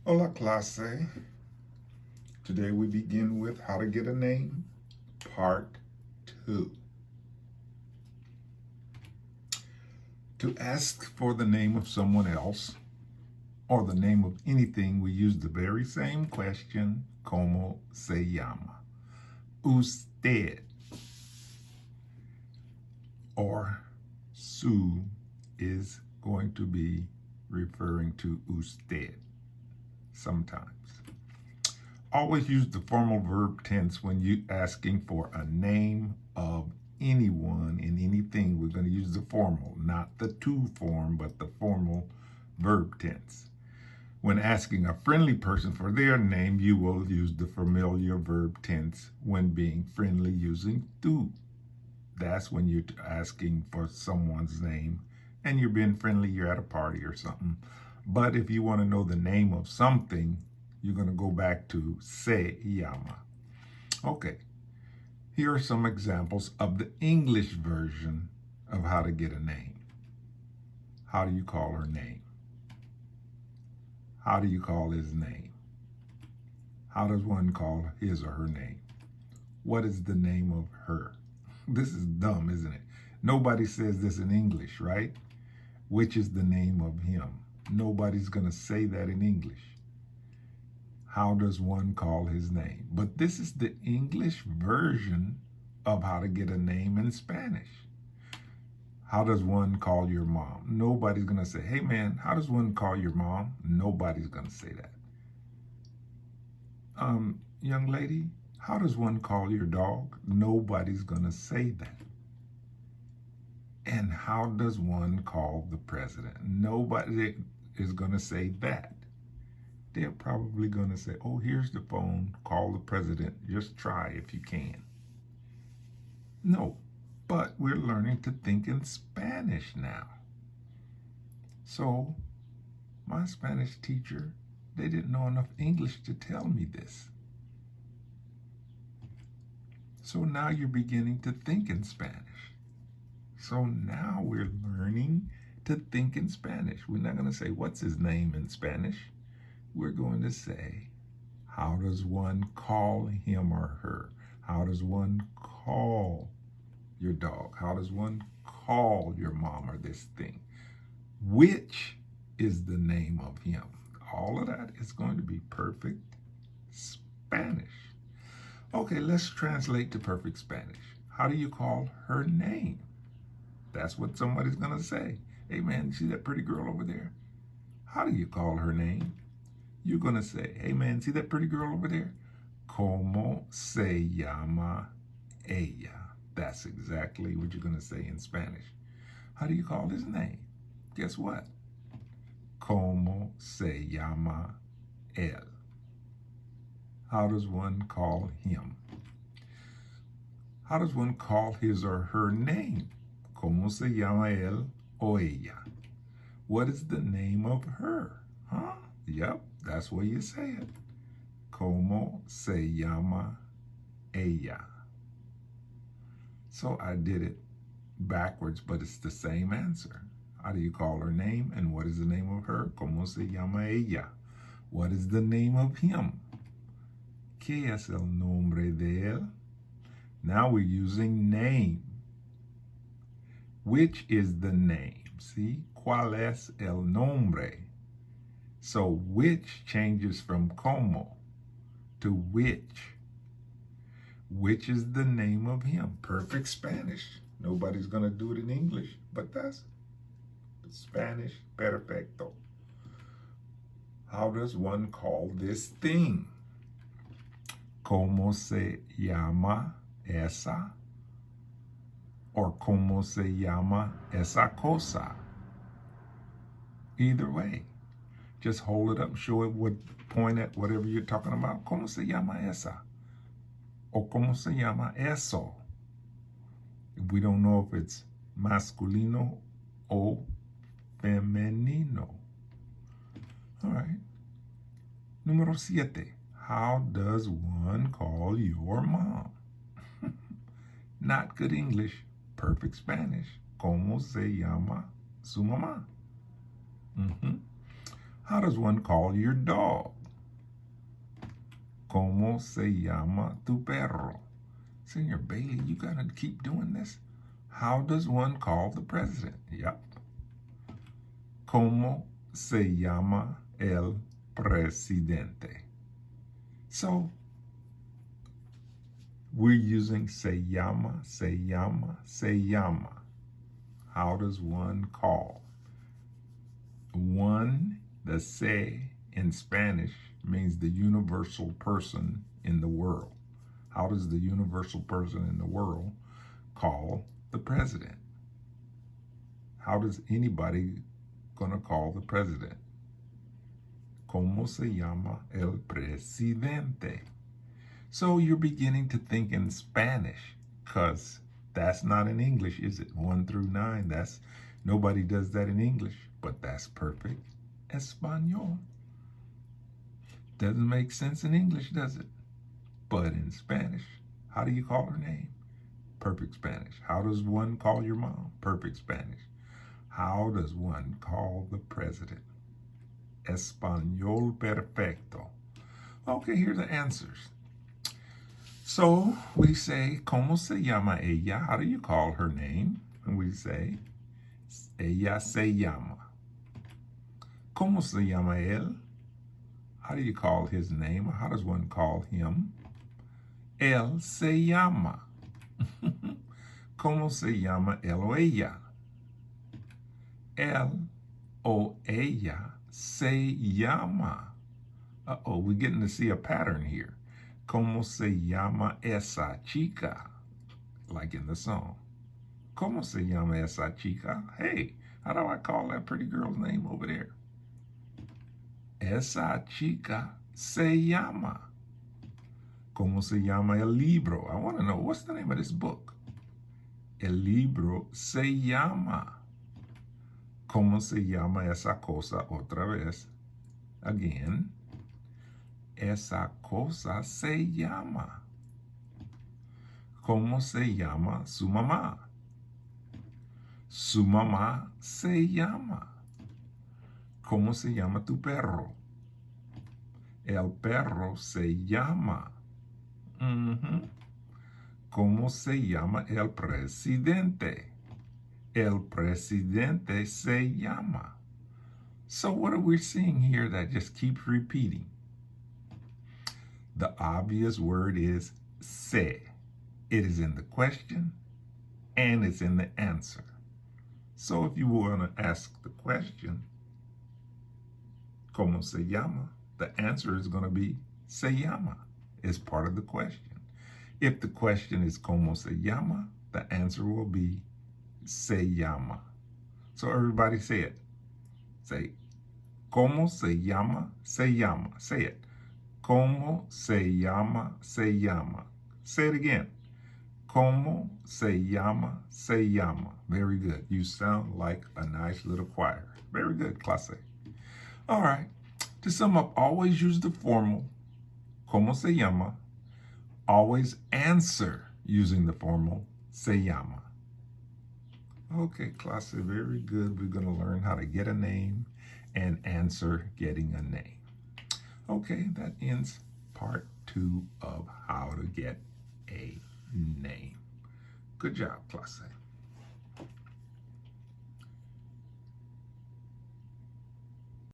Hola clase. Today we begin with how to get a name, part 2. To ask for the name of someone else or the name of anything, we use the very same question, ¿Cómo se llama? Usted or su is going to be referring to usted sometimes. Always use the formal verb tense when you asking for a name of anyone and anything. We're going to use the formal, not the to form, but the formal verb tense. When asking a friendly person for their name, you will use the familiar verb tense when being friendly using tu. That's when you're asking for someone's name and you're being friendly, you're at a party or something. But if you want to know the name of something, you're going to go back to se llama. Okay, here are some examples of the English version of how to get a name. How do you call her name? How do you call his name? How does one call his or her name? What is the name of her? This is dumb, isn't it? Nobody says this in English, right? Which is the name of him? Nobody's going to say that in English. How does one call his name? But this is the English version of how to get a name in Spanish. How does one call your mom? Nobody's going to say, hey man, how does one call your mom? Nobody's going to say that. Young lady, how does one call your dog? Nobody's going to say that. And how does one call the president? Nobody is going to say that. They're probably going to say, oh, here's the phone, call the president, just try if you can. No, but we're learning to think in Spanish now. So my Spanish teacher, they didn't know enough English to tell me this. So now you're beginning to think in Spanish. So now we're learning to think in Spanish. We're not going to say, what's his name in Spanish? We're going to say, how does one call him or her? How does one call your dog? How does one call your mom or this thing? Which is the name of him? All of that is going to be perfect Spanish. Okay, let's translate to perfect Spanish. How do you call her name? That's what somebody's going to say. Hey man, you see that pretty girl over there? How do you call her name? You're going to say, hey man, see that pretty girl over there? ¿Cómo se llama ella? That's exactly what you're going to say in Spanish. How do you call his name? Guess what? ¿Cómo se llama él? How does one call him? How does one call his or her name? ¿Cómo se llama él o ella? What is the name of her? Huh? Yep, that's what you say it. ¿Cómo se llama ella? So I did it backwards, but it's the same answer. How do you call her name? And what is the name of her? ¿Cómo se llama ella? What is the name of him? ¿Qué es el nombre de él? Now we're using name. Which is the name? See? ¿Cuál es el nombre? So which changes from como to which. Which is the name of him? Perfect Spanish. Nobody's going to do it in English, but that's Spanish perfecto. How does one call this thing? ¿Cómo se llama esa? Or ¿cómo se llama esa cosa? Either way. Just hold it up and show it, point at whatever you're talking about. ¿Cómo se llama esa? O ¿cómo se llama eso? If we don't know if it's masculino o femenino. All right. Número 7. How does one call your mom? Not good English, perfect Spanish. ¿Cómo se llama su mamá? How does one call your dog? ¿Cómo se llama tu perro? Senor Bailey, you gotta keep doing this. How does one call the president? Yep. ¿Cómo se llama el presidente? So, we're using se llama, se llama, se llama. How does one call? One, the se in Spanish means the universal person in the world. How does the universal person in the world call the president? How does anybody gonna call the president? ¿Cómo se llama el presidente? So you're beginning to think in Spanish, because that's not in English, is it? 1 through 9, nobody does that in English, but that's perfect Espanol. Doesn't make sense in English, does it? But in Spanish, how do you call her name? Perfect Spanish. How does one call your mom? Perfect Spanish. How does one call the president? Español perfecto. Okay, here are the answers. So we say, ¿Cómo se llama ella? How do you call her name? And we say, ella se llama. ¿Cómo se llama él? How do you call his name? How does one call him? Él se llama. ¿Cómo se llama él o ella? Él o ella se llama. Uh-oh, we're getting to see a pattern here. ¿Cómo se llama esa chica? Like in the song. ¿Cómo se llama esa chica? Hey, how do I call that pretty girl's name over there? Esa chica se llama. ¿Cómo se llama el libro? I want to know, what's the name of this book? El libro se llama. ¿Cómo se llama esa cosa otra vez? Again. Esa cosa se llama. ¿Cómo se llama su mamá? Su mamá se llama. ¿Cómo se llama tu perro? El perro se llama. ¿Cómo se llama el presidente? El presidente se llama. So what are we seeing here that just keeps repeating? The obvious word is se. It is in the question and it's in the answer. So if you want to ask the question, ¿Cómo se llama? The answer is going to be se llama. It's part of the question. If the question is ¿Cómo se llama? The answer will be se llama. So everybody say it. Say, ¿Cómo se llama? Se llama. Say it. ¿Cómo se llama? Se llama. Say it again. ¿Cómo se llama? Se llama. Very good. You sound like a nice little choir. Very good, clase. All right. To sum up, always use the formal ¿Cómo se llama? Always answer using the formal se llama. Okay, clase, very good. We're going to learn how to get a name and answer getting a name. Okay, that ends part 2 of how to get a name. Good job, clase.